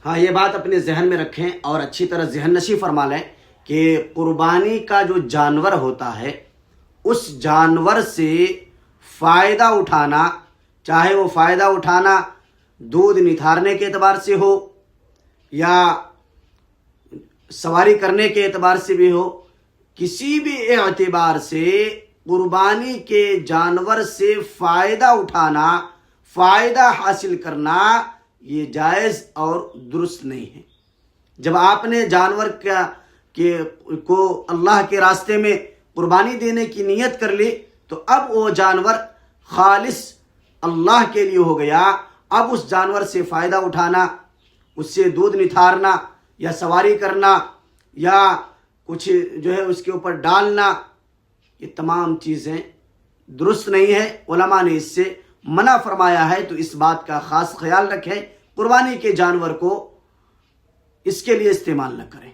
ہاں یہ بات اپنے ذہن میں رکھیں اور اچھی طرح ذہن نشی فرما لیں کہ قربانی کا جو جانور ہوتا ہے اس جانور سے فائدہ اٹھانا، چاہے وہ فائدہ اٹھانا دودھ نتھارنے کے اعتبار سے ہو یا سواری کرنے کے اعتبار سے بھی ہو، کسی بھی اعتبار سے قربانی کے جانور سے فائدہ اٹھانا، فائدہ حاصل کرنا یہ جائز اور درست نہیں ہے۔ جب آپ نے جانور کو اللہ کے راستے میں قربانی دینے کی نیت کر لی تو اب وہ جانور خالص اللہ کے لیے ہو گیا۔ اب اس جانور سے فائدہ اٹھانا، اس سے دودھ نتھارنا یا سواری کرنا یا کچھ جو ہے اس کے اوپر ڈالنا، یہ تمام چیزیں درست نہیں ہے۔ علماء نے اس سے منع فرمایا ہے، تو اس بات کا خاص خیال رکھیں، قربانی کے جانور کو اس کے لیے استعمال نہ کریں۔